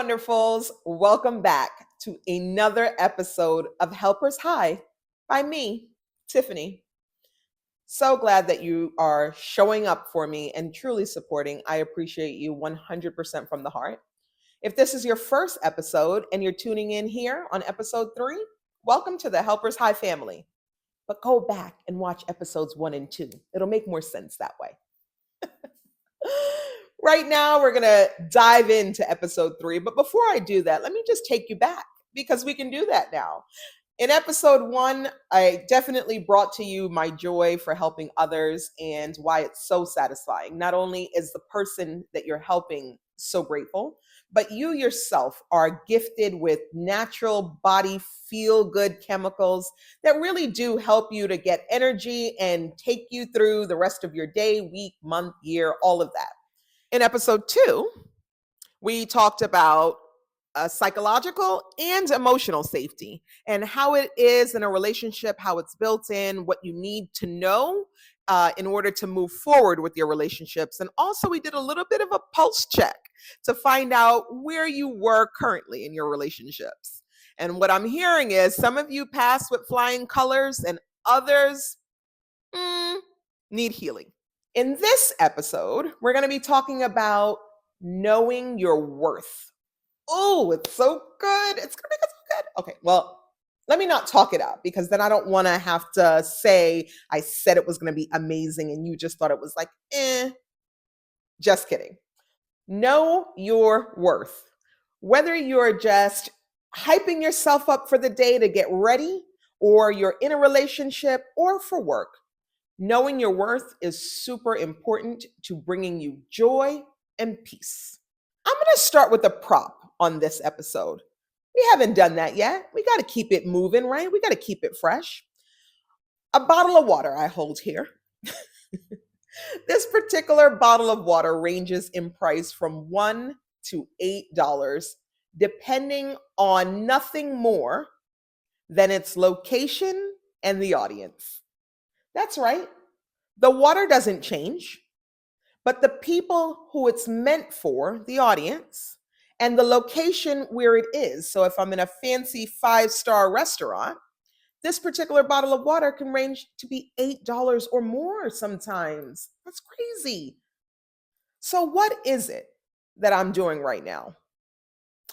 wonderfuls. Welcome back to another episode of Helpers High by me, Tiffany. So glad that you are showing up for me and truly supporting. I appreciate you 100% from the heart. If this is your first episode and you're tuning in here on episode 3, welcome to the Helpers High family. But go back and watch episodes 1 and 2. It'll make more sense that way. Right now, we're going to dive into episode 3. But before I do that, let me just take you back because we can do that now. In episode 1, I definitely brought to you my joy for helping others and why it's so satisfying. Not only is the person that you're helping so grateful, but you yourself are gifted with natural body feel-good chemicals that really do help you to get energy and take you through the rest of your day, week, month, year, all of that. In episode 2, we talked about psychological and emotional safety and how it is in a relationship, how it's built in, what you need to know in order to move forward with your relationships. And also, we did a little bit of a pulse check to find out where you were currently in your relationships. And what I'm hearing is some of you passed with flying colors and others need healing. In this episode, we're going to be talking about knowing your worth. Oh, it's so good. It's going to be so good. Okay, well, let me not talk it out because then I don't want to have to say I said it was going to be amazing and you just thought it was like, Just kidding. Know your worth. Whether you're just hyping yourself up for the day to get ready, or you're in a relationship, or for work, knowing your worth is super important to bringing you joy and peace. I'm going to start with a prop on this episode. We haven't done that yet. We got to keep it moving, right? We got to keep it fresh. A bottle of water I hold here. This particular bottle of water ranges in price from $1 to $8, depending on nothing more than its location and the audience. That's right. The water doesn't change, but the people who it's meant for, the audience, and the location where it is. So if I'm in a fancy 5-star restaurant, this particular bottle of water can range to be $8 or more sometimes. That's crazy. So what is it that I'm doing right now?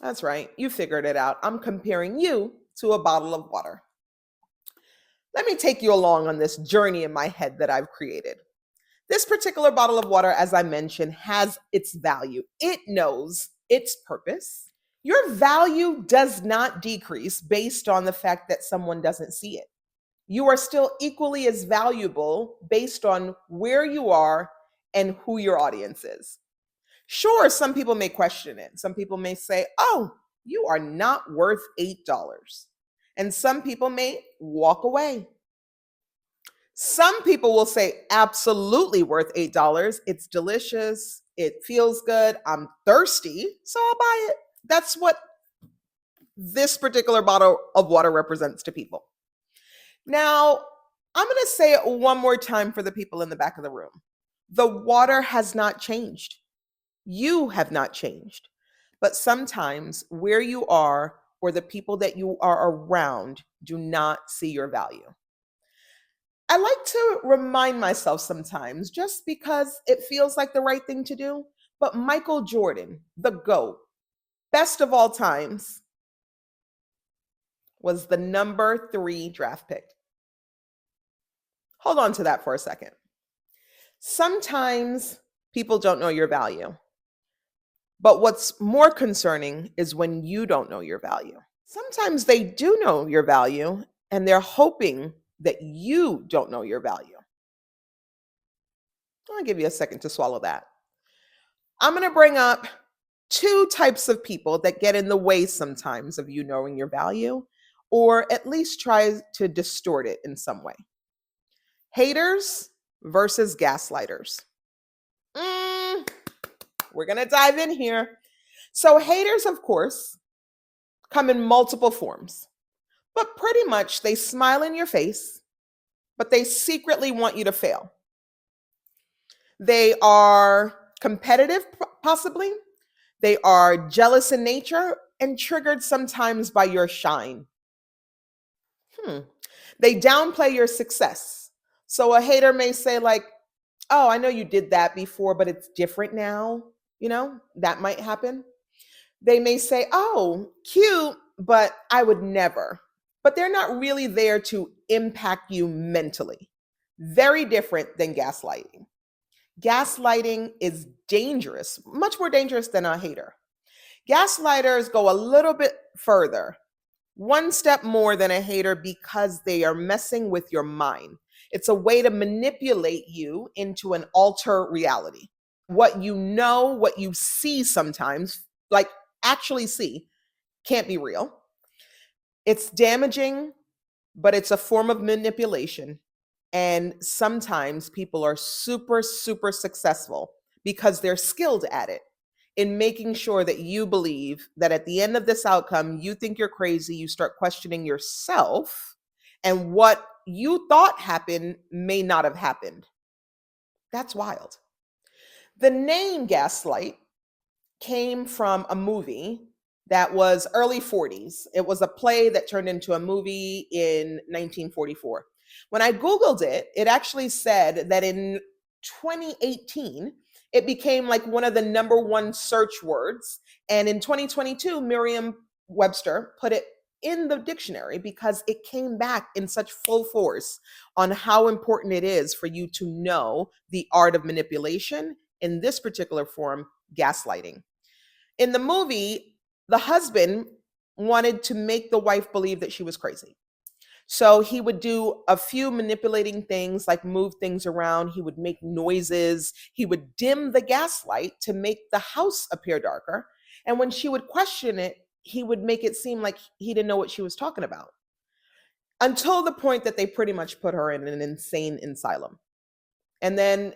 That's right. You figured it out. I'm comparing you to a bottle of water. Let me take you along on this journey in my head that I've created. This particular bottle of water, as I mentioned, has its value. It knows its purpose. Your value does not decrease based on the fact that someone doesn't see it. You are still equally as valuable based on where you are and who your audience is. Sure, some people may question it. Some people may say, oh, you are not worth $8. And some people may walk away. Some people will say, absolutely worth $8. It's delicious. It feels good. I'm thirsty, so I'll buy it. That's what this particular bottle of water represents to people. Now, I'm going to say it one more time for the people in the back of the room. The water has not changed. You have not changed. But sometimes where you are or the people that you are around do not see your value. I like to remind myself sometimes just because it feels like the right thing to do, but Michael Jordan, the GOAT, best of all times, was the number 3 draft pick. Hold on to that for a second. Sometimes people don't know your value. But what's more concerning is when you don't know your value. Sometimes they do know your value and they're hoping that you don't know your value. I'll give you a second to swallow that. I'm going to bring up 2 types of people that get in the way sometimes of you knowing your value, or at least try to distort it in some way. Haters versus gaslighters. We're going to dive in here. So haters, of course, come in multiple forms, but pretty much they smile in your face, but they secretly want you to fail. They are competitive, possibly. They are jealous in nature and triggered sometimes by your shine. Hmm. They downplay your success. So a hater may say, like, oh, I know you did that before, but it's different now. That might happen. They may say, oh, cute, but I would never. But they're not really there to impact you mentally. Very different than gaslighting. Gaslighting is dangerous, much more dangerous than a hater. Gaslighters go a little bit further, one step more than a hater, because they are messing with your mind. It's a way to manipulate you into an alter reality. What you know, what you see sometimes, like actually see, can't be real. It's damaging, but it's a form of manipulation. And sometimes people are super, super successful because they're skilled at it, in making sure that you believe that at the end of this outcome, you think you're crazy, you start questioning yourself, and what you thought happened may not have happened. That's wild. The name Gaslight came from a movie that was early 40s. It was a play that turned into a movie in 1944. When I Googled it, it actually said that in 2018, it became like one of the number one search words. And in 2022, Merriam Webster put it in the dictionary because it came back in such full force on how important it is for you to know the art of manipulation, in this particular form, gaslighting. In the movie, the husband wanted to make the wife believe that she was crazy. So he would do a few manipulating things, like move things around. He would make noises. He would dim the gaslight to make the house appear darker. And when she would question it, he would make it seem like he didn't know what she was talking about, until the point that they pretty much put her in an insane asylum. And then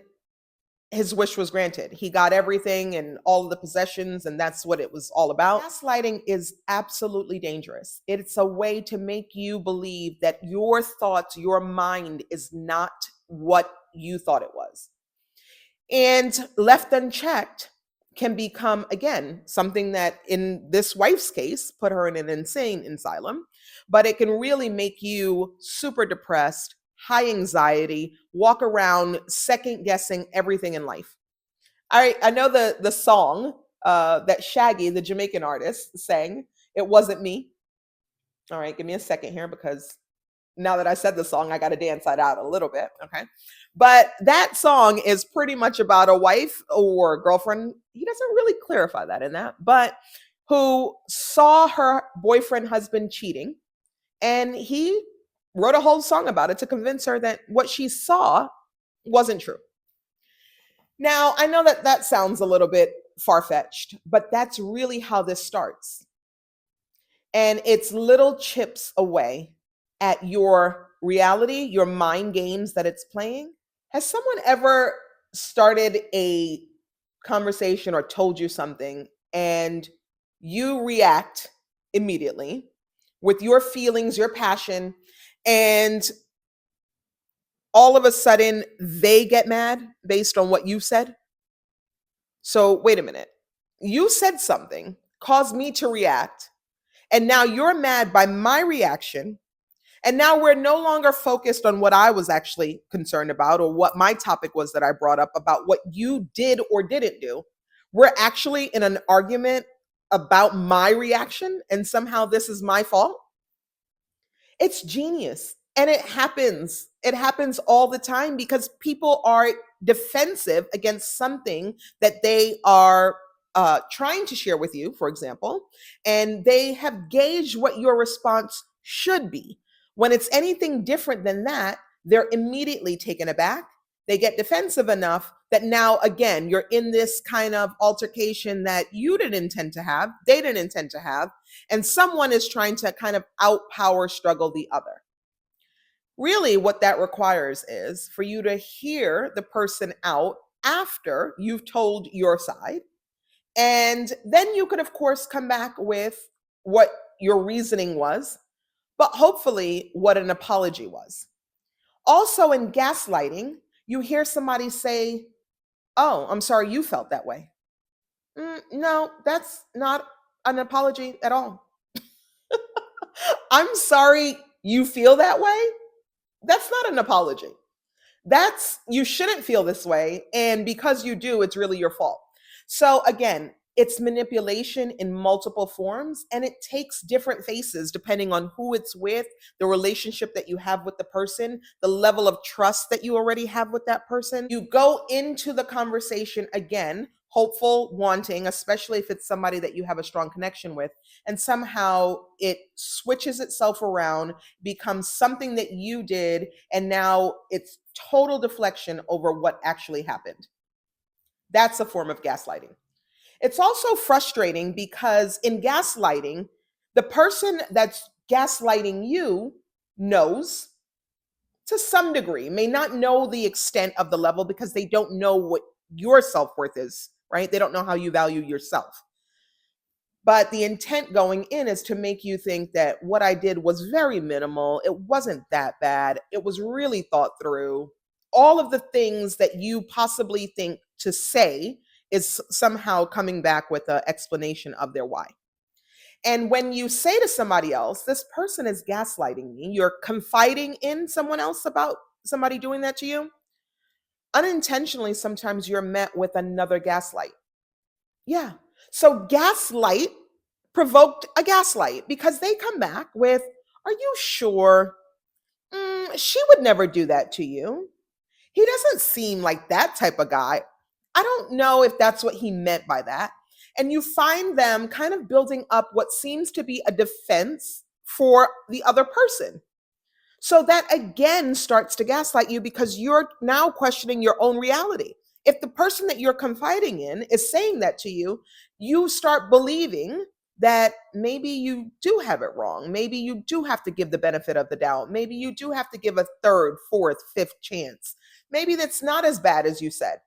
his wish was granted. He got everything and all of the possessions, and that's what it was all about. Gaslighting is absolutely dangerous. It's a way to make you believe that your thoughts, your mind is not what you thought it was. And left unchecked can become, again, something that in this wife's case put her in an insane asylum, but it can really make you super depressed, high anxiety, walk around second guessing everything in life. I know the song that Shaggy, the Jamaican artist, sang. It wasn't me. All right, give me a second here, because now that I said the song, I got to dance that out a little bit. Okay. But that song is pretty much about a wife or girlfriend. He doesn't really clarify that in that, but who saw her boyfriend, husband cheating. And he wrote a whole song about it to convince her that what she saw wasn't true. Now, I know that that sounds a little bit far fetched, but that's really how this starts. And it's little chips away at your reality, your mind games that it's playing. Has someone ever started a conversation or told you something and you react immediately with your feelings, your passion, and all of a sudden they get mad based on what you said? So, wait a minute. You said something, caused me to react, and now you're mad by my reaction. And now we're no longer focused on what I was actually concerned about, or what my topic was that I brought up about what you did or didn't do. We're actually in an argument about my reaction, and somehow this is my fault. It's genius. And it happens. It happens all the time because people are defensive against something that they are trying to share with you, for example, and they have gauged what your response should be. When it's anything different than that, they're immediately taken aback. They get defensive enough that now, again, you're in this kind of altercation that you didn't intend to have, they didn't intend to have, and someone is trying to kind of outpower struggle the other. Really, what that requires is for you to hear the person out after you've told your side. And then you could, of course, come back with what your reasoning was, but hopefully what an apology was. Also, in gaslighting, you hear somebody say, oh, I'm sorry you felt that way. No, that's not an apology at all. I'm sorry you feel that way. That's not an apology. That's you shouldn't feel this way. And because you do, it's really your fault. So again, it's manipulation in multiple forms and it takes different faces depending on who it's with, the relationship that you have with the person, the level of trust that you already have with that person. You go into the conversation again, hopeful, wanting, especially if it's somebody that you have a strong connection with, and somehow it switches itself around, becomes something that you did, and now it's total deflection over what actually happened. That's a form of gaslighting. It's also frustrating because in gaslighting, the person that's gaslighting you knows to some degree, may not know the extent of the level because they don't know what your self worth is, right? They don't know how you value yourself. But the intent going in is to make you think that what I did was very minimal. It wasn't that bad. It was really thought through. All of the things that you possibly think to say is somehow coming back with an explanation of their why. And when you say to somebody else, this person is gaslighting me, you're confiding in someone else about somebody doing that to you, unintentionally, sometimes you're met with another gaslight. Yeah. So gaslight provoked a gaslight because they come back with, are you sure? She would never do that to you. He doesn't seem like that type of guy. I don't know if that's what he meant by that. And you find them kind of building up what seems to be a defense for the other person. So that again starts to gaslight you because you're now questioning your own reality. If the person that you're confiding in is saying that to you, you start believing that maybe you do have it wrong. Maybe you do have to give the benefit of the doubt. Maybe you do have to give a third, fourth, fifth chance. Maybe that's not as bad as you said.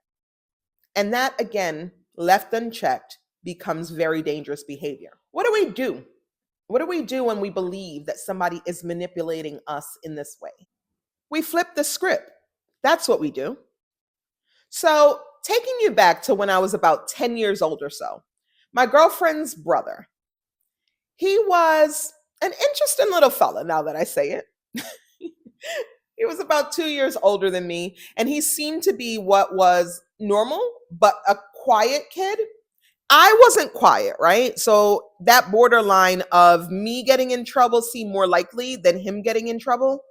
And that, again, left unchecked, becomes very dangerous behavior. What do we do? What do we do when we believe that somebody is manipulating us in this way? We flip the script. That's what we do. So, taking you back to when I was about 10 years old or so, my girlfriend's brother, he was an interesting little fella, now that I say it. He was about 2 years older than me, and he seemed to be what was normal, but a quiet kid. I wasn't quiet, right? So that borderline of me getting in trouble seemed more likely than him getting in trouble.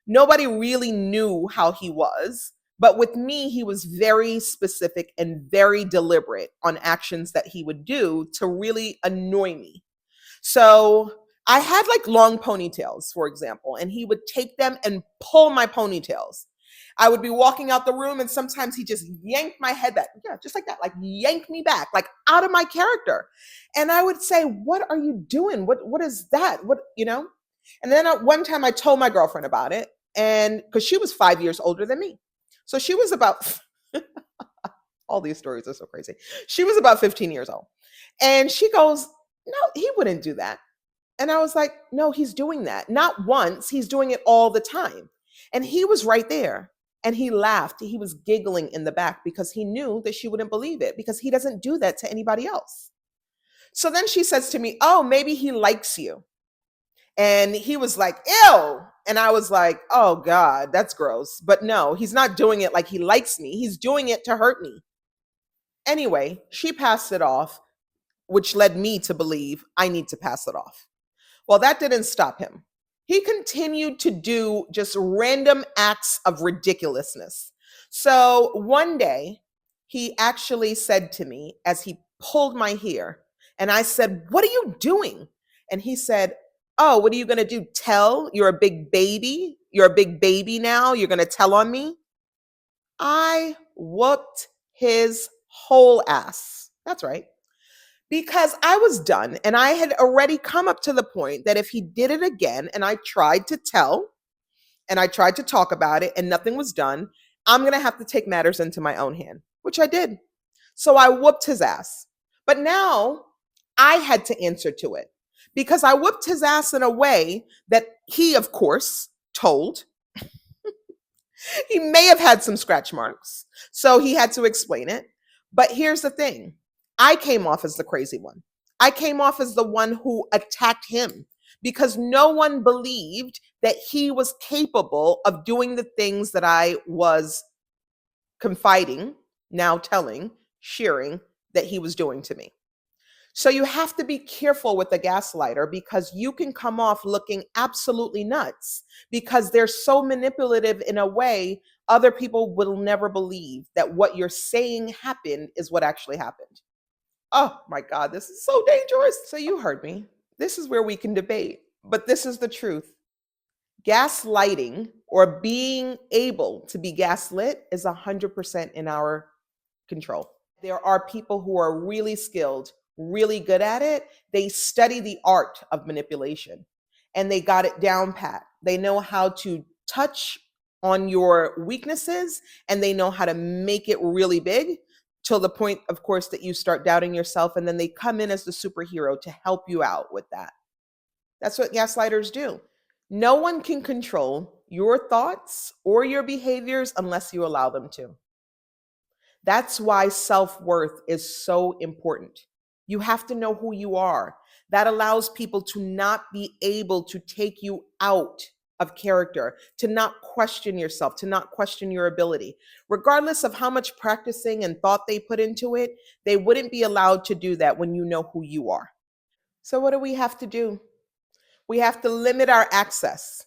Nobody really knew how he was. But with me, he was very specific and very deliberate on actions that he would do to really annoy me. So I had like long ponytails, for example, and he would take them and pull my ponytails. I would be walking out the room and sometimes he just yanked my head back. Yeah, just like that, like yank me back, like out of my character. And I would say, "What are you doing? What is that? What?" And then one time I told my girlfriend about it, and because she was 5 years older than me. So she was about all these stories are so crazy. She was about 15 years old. And she goes, "No, he wouldn't do that." And I was like, "No, he's doing that. Not once, he's doing it all the time." And he was right there. And he laughed. He was giggling in the back because he knew that she wouldn't believe it because he doesn't do that to anybody else. So then she says to me, "Oh, maybe he likes you." And he was like, "Ew." And I was like, "Oh God, that's gross." But no, he's not doing it like he likes me. He's doing it to hurt me. Anyway, she passed it off, which led me to believe I need to pass it off. Well, that didn't stop him. He continued to do just random acts of ridiculousness. So one day, he actually said to me as he pulled my hair, and I said, "What are you doing?" And he said, "Oh, what are you going to do? Tell? You're a big baby? You're a big baby now? You're going to tell on me?" I whooped his whole ass. That's right, because I was done and I had already come up to the point that if he did it again and I tried to tell and I tried to talk about it and nothing was done, I'm going to have to take matters into my own hand, which I did. So I whooped his ass. But now I had to answer to it because I whooped his ass in a way that he, of course, told. He may have had some scratch marks. So he had to explain it. But here's the thing. I came off as the crazy one. I came off as the one who attacked him because no one believed that he was capable of doing the things that I was confiding, now telling, sharing that he was doing to me. So you have to be careful with the gaslighter because you can come off looking absolutely nuts because they're so manipulative in a way other people will never believe that what you're saying happened is what actually happened. Oh my God, this is so dangerous. So you heard me. This is where we can debate, but this is the truth. Gaslighting or being able to be gaslit is 100% in our control. There are people who are really skilled, really good at it. They study the art of manipulation and they got it down pat. They know how to touch on your weaknesses and they know how to make it really big till the point, of course, that you start doubting yourself. And then they come in as the superhero to help you out with that. That's what gaslighters do. No one can control your thoughts or your behaviors unless you allow them to. That's why self worth is so important. You have to know who you are. That allows people to not be able to take you out of character, to not question yourself, to not question your ability. Regardless of how much practicing and thought they put into it, they wouldn't be allowed to do that when you know who you are. So, what do we have to do? We have to limit our access.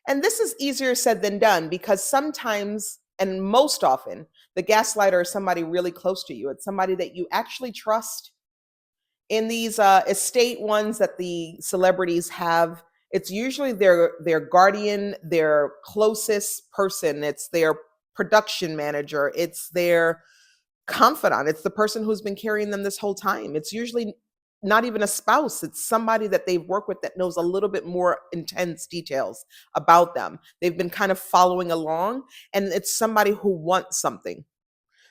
And this is easier said than done because sometimes, and most often, the gaslighter is somebody really close to you. It's somebody that you actually trust. In these estate ones that the celebrities have, it's usually their guardian, their closest person. It's their production manager. It's their confidant. It's the person who's been carrying them this whole time. It's usually not even a spouse. It's somebody that they've worked with that knows a little bit more intense details about them. They've been kind of following along, and it's somebody who wants something.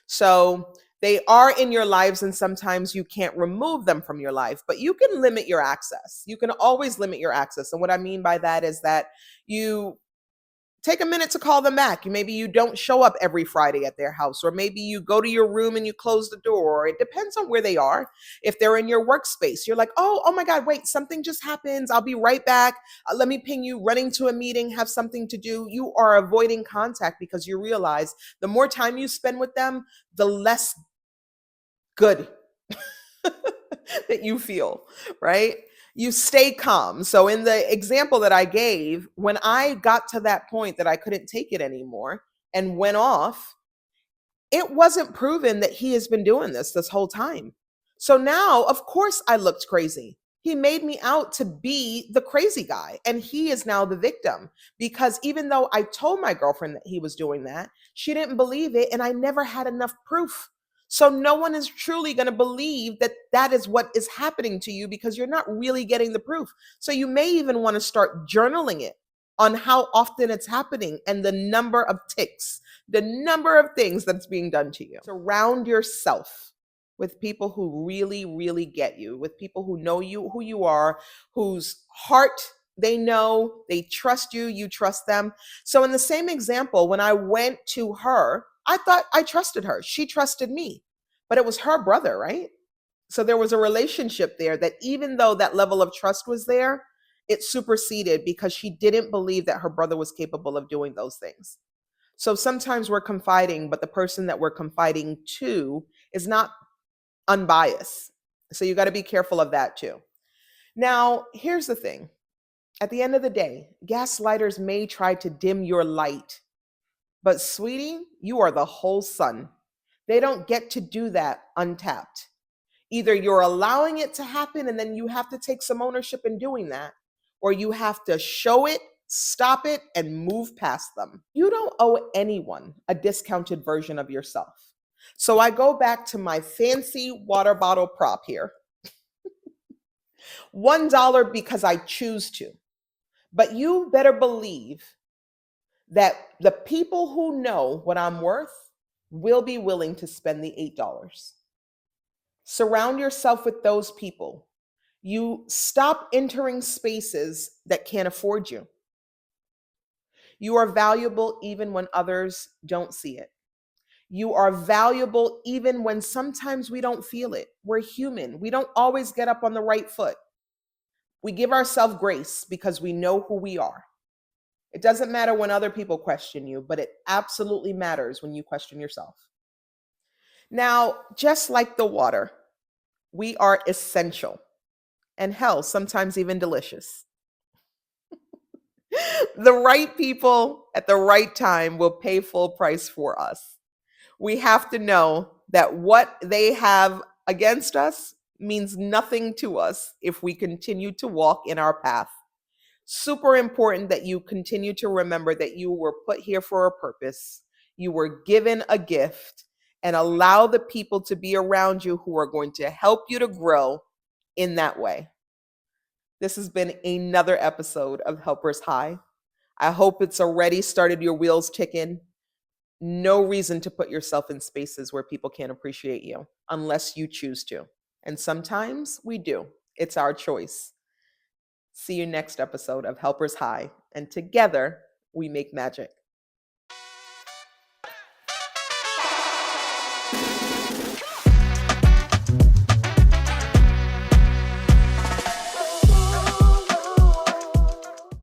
So they are in your lives, and sometimes you can't remove them from your life, but you can limit your access. You can always limit your access. And what I mean by that is that you take a minute to call them back. Maybe you don't show up every Friday at their house, or maybe you go to your room and you close the door. It depends on where they are. If they're in your workspace, you're like, oh my God, wait, something just happens. I'll be right back. Let me ping you, running to a meeting, have something to do. You are avoiding contact because you realize the more time you spend with them, the less good that you feel, right? You stay calm. So, in the example that I gave, when I got to that point that I couldn't take it anymore and went off, it wasn't proven that he has been doing this whole time. So now, of course, I looked crazy. He made me out to be the crazy guy, and he is now the victim because even though I told my girlfriend that he was doing that, she didn't believe it, and I never had enough proof. So no one is truly going to believe that that is what is happening to you because you're not really getting the proof. So you may even want to start journaling it on how often it's happening and the number of ticks, the number of things that's being done to you. Surround yourself with people who really, really get you, with people who know you, who you are, whose heart they know, they trust you, you trust them. So, in the same example, when I went to her, I thought I trusted her. She trusted me, but it was her brother, right? So, there was a relationship there that even though that level of trust was there, it superseded because she didn't believe that her brother was capable of doing those things. So sometimes we're confiding, but the person that we're confiding to is not unbiased. So you got to be careful of that too. Now, here's the thing. At the end of the day, gaslighters may try to dim your light, but sweetie, you are the whole sun. They don't get to do that untapped. Either you're allowing it to happen and then you have to take some ownership in doing that, or you have to show it, stop it, and move past them. You don't owe anyone a discounted version of yourself. So I go back to my fancy water bottle prop here. $1 because I choose to. But you better believe that the people who know what I'm worth will be willing to spend the $8. Surround yourself with those people. You stop entering spaces that can't afford you. You are valuable even when others don't see it. You are valuable even when sometimes we don't feel it. We're human. We don't always get up on the right foot. We give ourselves grace because we know who we are. It doesn't matter when other people question you, but it absolutely matters when you question yourself. Now, just like the water, we are essential and hell, sometimes even delicious. The right people at the right time will pay full price for us. We have to know that what they have against us means nothing to us if we continue to walk in our path. Super important that you continue to remember that you were put here for a purpose. You were given a gift, and allow the people to be around you who are going to help you to grow in that way. This has been another episode of Helpers High. I hope it's already started your wheels ticking. No reason to put yourself in spaces where people can't appreciate you unless you choose to. And sometimes we do. It's our choice. See you next episode of Helpers High, and together we make magic.